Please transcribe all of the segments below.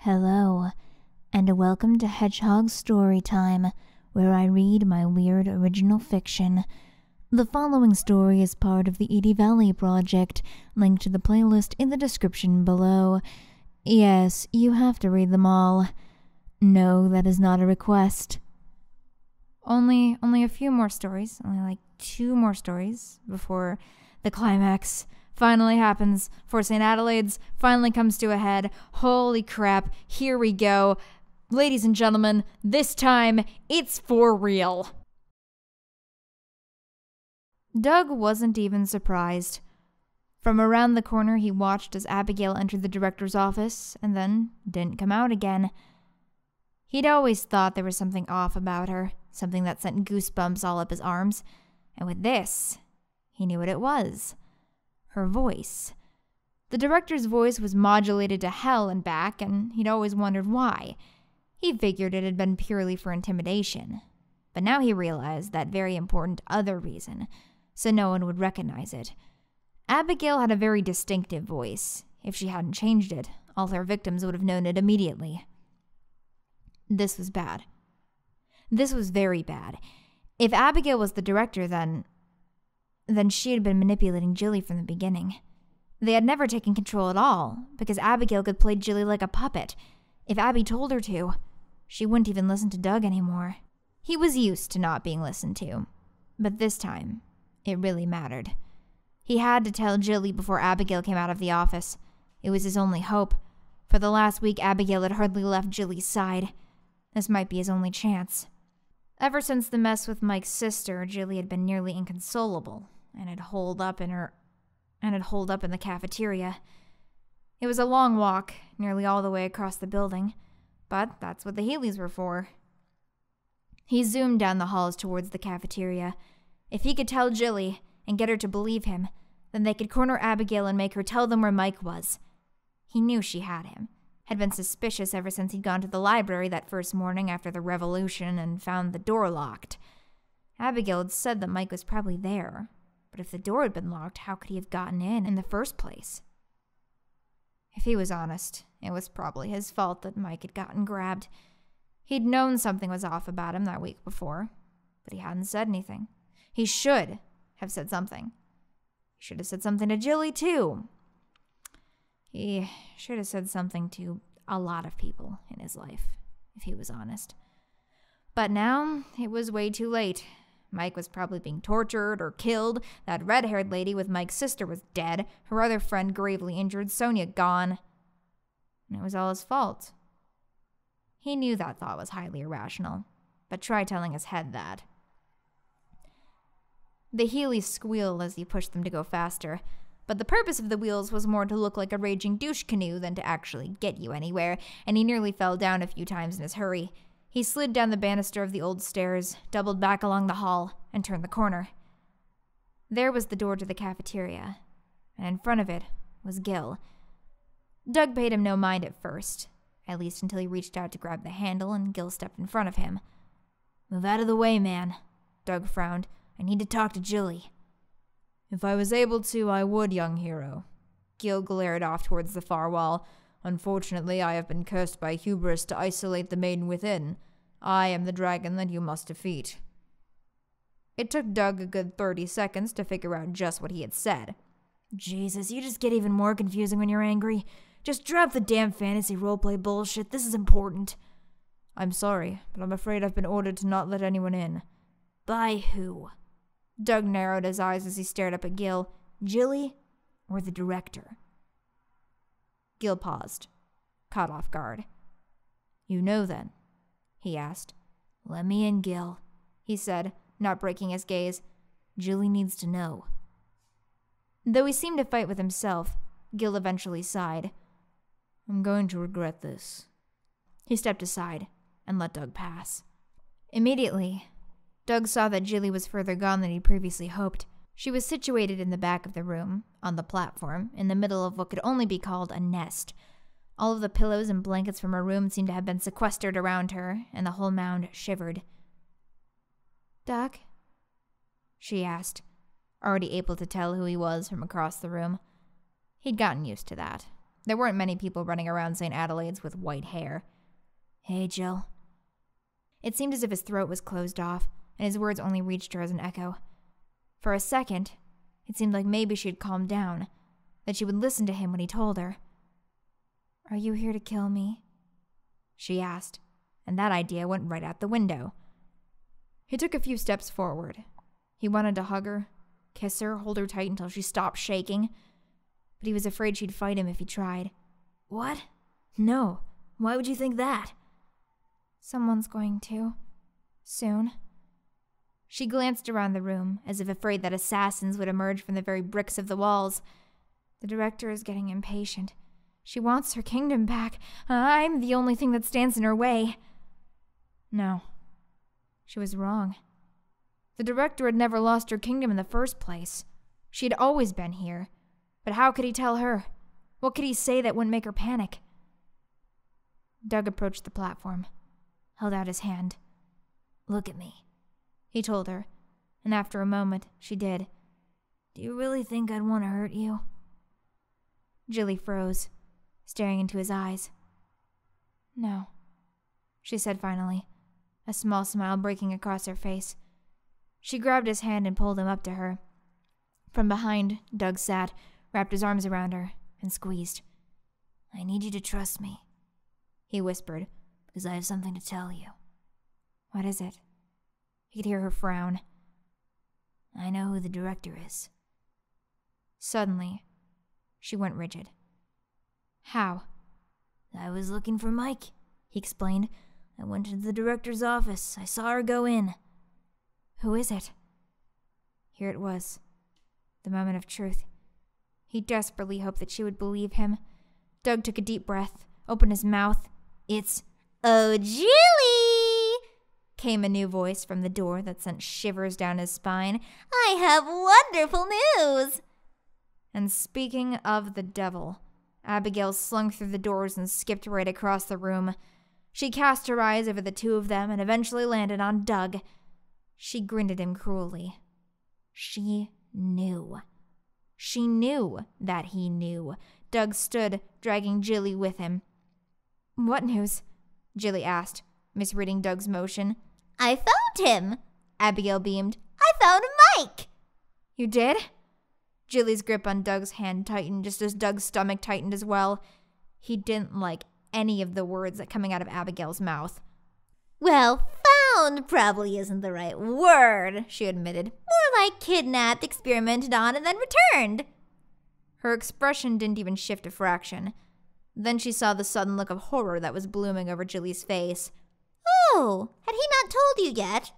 Hello, and welcome to Hedgehog Storytime, where I read my weird original fiction. The following story is part of the Edie Valley project, linked to the playlist in the description below. Yes, you have to read them all. No, that is not a request. Only a few more stories, only like 2 more stories before the climax finally happens, for St. Adelaide's finally comes to a head. Holy crap, here we go. Ladies and gentlemen, this time, it's for real. Doug wasn't even surprised. From around the corner, he watched as Abigail entered the director's office and then didn't come out again. He'd always thought there was something off about her, something that sent goosebumps all up his arms. And with this, he knew what it was. Her voice. The director's voice was modulated to hell and back, and he'd always wondered why. He figured it had been purely for intimidation. But now he realized that very important other reason, so no one would recognize it. Abigail had a very distinctive voice. If she hadn't changed it, all her victims would have known it immediately. This was bad. This was very bad. If Abigail was the director, then she had been manipulating Jilli from the beginning. They had never taken control at all, because Abigail could play Jilli like a puppet. If Abby told her to, she wouldn't even listen to Doug anymore. He was used to not being listened to, but this time, it really mattered. He had to tell Jilli before Abigail came out of the office. It was his only hope. For the last week, Abigail had hardly left Jilli's side. This might be his only chance. Ever since the mess with Mike's sister, Jilli had been nearly inconsolable and had holed up in the cafeteria. It was a long walk, nearly all the way across the building, but that's what the Heelys were for. He zoomed down the halls towards the cafeteria. If he could tell Jilli and get her to believe him, then they could corner Abigail and make her tell them where Mike was. He knew she had him. Had been suspicious ever since he'd gone to the library that first morning after the revolution and found the door locked. Abigail had said that Mike was probably there, but if the door had been locked, how could he have gotten in the first place? If he was honest, it was probably his fault that Mike had gotten grabbed. He'd known something was off about him that week before, but he hadn't said anything. He should have said something. He should have said something to Jilli, too. He should have said something to a lot of people in his life, if he was honest. But now, it was way too late. Mike was probably being tortured or killed. That red-haired lady with Mike's sister was dead. Her other friend gravely injured. Sonia gone. And it was all his fault. He knew that thought was highly irrational, but try telling his head that. The Heelys squealed as he pushed them to go faster, but the purpose of the wheels was more to look like a raging douche canoe than to actually get you anywhere, and he nearly fell down a few times in his hurry. He slid down the banister of the old stairs, doubled back along the hall, and turned the corner. There was the door to the cafeteria, and in front of it was Gil. Doug paid him no mind at first, at least until he reached out to grab the handle and Gil stepped in front of him. "Move out of the way, man," Doug frowned. "I need to talk to Jilli." "If I was able to, I would, young hero." Gil glared off towards the far wall. "Unfortunately, I have been cursed by hubris to isolate the maiden within. I am the dragon that you must defeat." It took Doug a good 30 seconds to figure out just what he had said. Jesus, you just get even more confusing when you're angry. Just drop the damn fantasy roleplay bullshit. This is important. "I'm sorry, but I'm afraid I've been ordered to not let anyone in." "By who?" Doug narrowed his eyes as he stared up at Gil. "Jilli or the director?" Gil paused, caught off guard. "You know then?" he asked. "Let me in, Gil," he said, not breaking his gaze. "Jilli needs to know." Though he seemed to fight with himself, Gil eventually sighed. "I'm going to regret this." He stepped aside and let Doug pass. Immediately, Doug saw that Jilli was further gone than he previously hoped. She was situated in the back of the room, on the platform, in the middle of what could only be called a nest. All of the pillows and blankets from her room seemed to have been sequestered around her, and the whole mound shivered. "Doug?" she asked, already able to tell who he was from across the room. He'd gotten used to that. There weren't many people running around St. Adelaide's with white hair. "Hey, Jill." It seemed as if his throat was closed off, and his words only reached her as an echo. For a second, it seemed like maybe she had calmed down, that she would listen to him when he told her. "Are you here to kill me?" she asked, and that idea went right out the window. He took a few steps forward. He wanted to hug her, kiss her, hold her tight until she stopped shaking, but he was afraid she'd fight him if he tried. "What? No. Why would you think that?" "Someone's going to. Soon." She glanced around the room, as if afraid that assassins would emerge from the very bricks of the walls. "The director is getting impatient. She wants her kingdom back. I'm the only thing that stands in her way." No. She was wrong. The director had never lost her kingdom in the first place. She had always been here. But how could he tell her? What could he say that wouldn't make her panic? Doug approached the platform, held out his hand. "Look at me," he told her, and after a moment, she did. "Do you really think I'd want to hurt you?" Jilli froze, staring into his eyes. "No," she said finally, a small smile breaking across her face. She grabbed his hand and pulled him up to her. From behind, Doug sat, wrapped his arms around her, and squeezed. "I need you to trust me," he whispered, "because I have something to tell you." "What is it?" He could hear her frown. "I know who the director is." Suddenly, she went rigid. "How?" "I was looking for Mike," he explained. "I went into the director's office. I saw her go in." "Who is it?" Here it was. The moment of truth. He desperately hoped that she would believe him. Doug took a deep breath, opened his mouth. "It's..." "Oh, Jilli!" came a new voice from the door that sent shivers down his spine. "I have wonderful news!" And speaking of the devil, Abigail slunk through the doors and skipped right across the room. She cast her eyes over the two of them and eventually landed on Doug. She grinned at him cruelly. She knew. She knew that he knew. Doug stood, dragging Jilli with him. "What news?" Jilli asked, misreading Doug's motion. "I found him," Abigail beamed. "I found Mike." "You did?" Jilli's grip on Doug's hand tightened just as Doug's stomach tightened as well. He didn't like any of the words that coming out of Abigail's mouth. "Well, found probably isn't the right word," she admitted. "More like kidnapped, experimented on, and then returned." Her expression didn't even shift a fraction. Then she saw the sudden look of horror that was blooming over Jilli's face. "Oh, had he not told you yet?"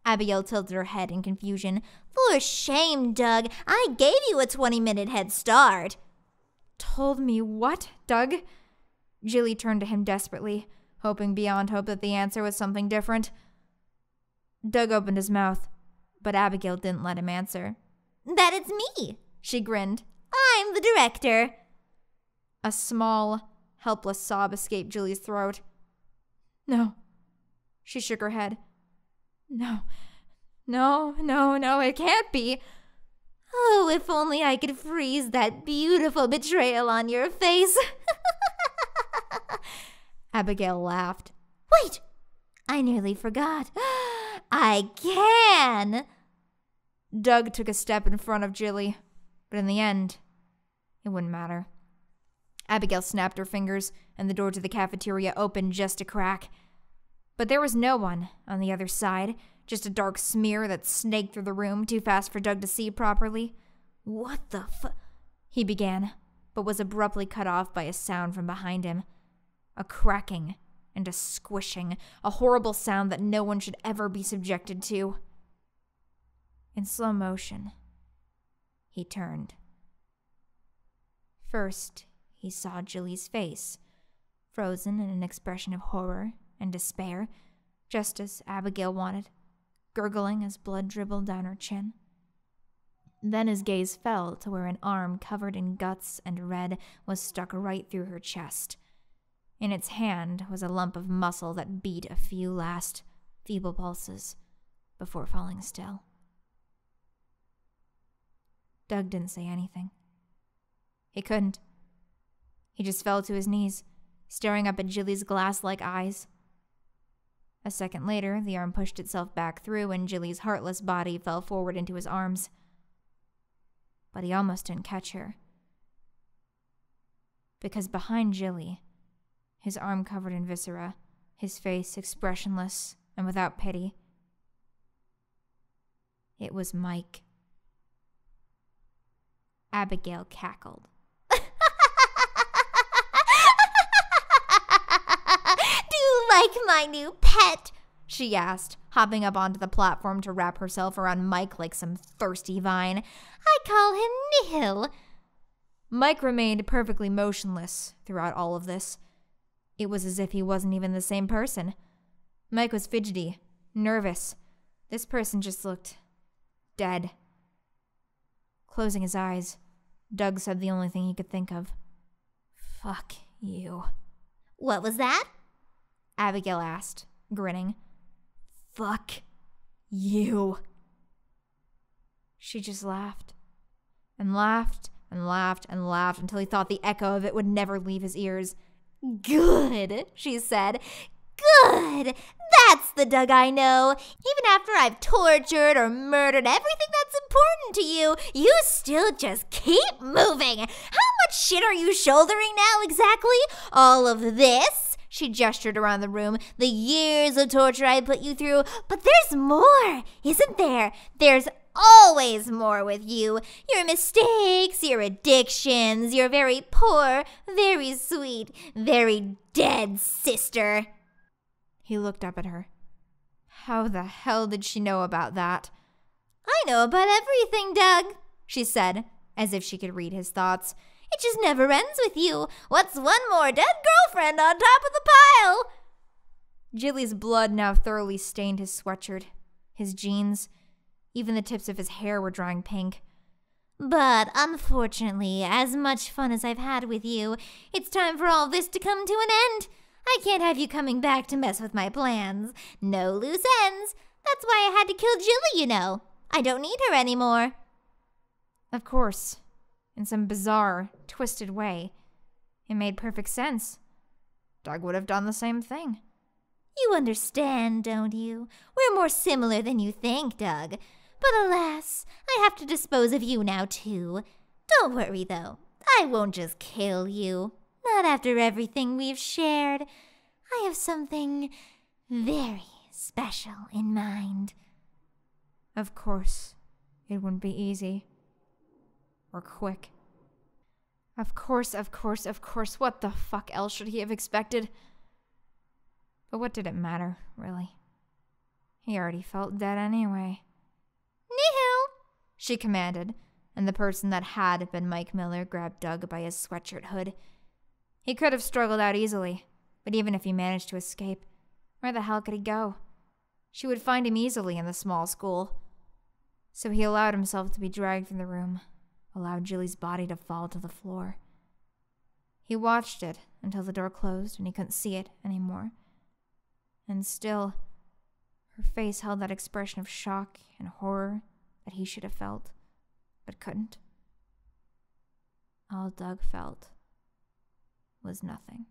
Abigail tilted her head in confusion. "For shame, Doug. I gave you a 20-minute head start." "Told me what, Doug?" Jilli turned to him desperately, hoping beyond hope that the answer was something different. Doug opened his mouth, but Abigail didn't let him answer. "That it's me," she grinned. "I'm the director." A small, helpless sob escaped Jilli's throat. "No." She shook her head. "No, it can't be." "Oh, if only I could freeze that beautiful betrayal on your face." Abigail laughed. "Wait, I nearly forgot. I can." Doug took a step in front of Jilli, but in the end, it wouldn't matter. Abigail snapped her fingers, and the door to the cafeteria opened just a crack. But there was no one on the other side, just a dark smear that snaked through the room too fast for Doug to see properly. "What the he began, but was abruptly cut off by a sound from behind him. A cracking and a squishing, a horrible sound that no one should ever be subjected to. In slow motion, he turned. First, he saw Jilli's face, frozen in an expression of horror and despair, just as Abigail wanted, gurgling as blood dribbled down her chin. Then his gaze fell to where an arm covered in guts and red was stuck right through her chest. In its hand was a lump of muscle that beat a few last, feeble pulses before falling still. Doug didn't say anything. He couldn't. He just fell to his knees, staring up at Jilli's glass-like eyes. A second later, the arm pushed itself back through and Jilli's heartless body fell forward into his arms. But he almost didn't catch her. Because behind Jilli, his arm covered in viscera, his face expressionless and without pity, it was Mike. Abigail cackled. Do you like my new pet? She asked, hopping up onto the platform to wrap herself around Mike like some thirsty vine. I call him Nihil. Mike remained perfectly motionless throughout all of this. It was as if he wasn't even the same person. Mike was fidgety, nervous. This person just looked dead. Closing his eyes, Doug said the only thing he could think of. Fuck you. What was that? Abigail asked, grinning. Fuck you. She just laughed. And laughed and laughed and laughed until he thought the echo of it would never leave his ears. Good, she said. Good! That's the Doug I know. Even after I've tortured or murdered everything that's important to you, you still just keep moving. How much shit are you shouldering now exactly? All of this? She gestured around the room. The years of torture I put you through. But there's more, isn't there? There's always more with you. Your mistakes, your addictions, your very poor, very sweet, very dead sister. He looked up at her. How the hell did she know about that? I know about everything, Doug, she said, as if she could read his thoughts. It just never ends with you. What's one more dead girlfriend on top of the pile? Jilli's blood now thoroughly stained his sweatshirt, his jeans. Even the tips of his hair were drying pink. But unfortunately, as much fun as I've had with you, it's time for all this to come to an end. I can't have you coming back to mess with my plans. No loose ends. That's why I had to kill Jilli, you know. I don't need her anymore. Of course. In some bizarre, twisted way. It made perfect sense. Doug would have done the same thing. You understand, don't you? We're more similar than you think, Doug. But alas, I have to dispose of you now, too. Don't worry, though. I won't just kill you. Not after everything we've shared. I have something very special in mind. Of course, it wouldn't be easy. Or quick. Of course. What the fuck else should he have expected? But what did it matter, really? He already felt dead anyway. Nihil, she commanded, and the person that had been Mike Miller grabbed Doug by his sweatshirt hood. He could have struggled out easily, but even if he managed to escape, where the hell could he go? She would find him easily in the small school. So he allowed himself to be dragged from the room, allowed Jilli's body to fall to the floor. He watched it until the door closed and he couldn't see it anymore. And still, her face held that expression of shock and horror that he should have felt, but couldn't. All Doug felt was nothing.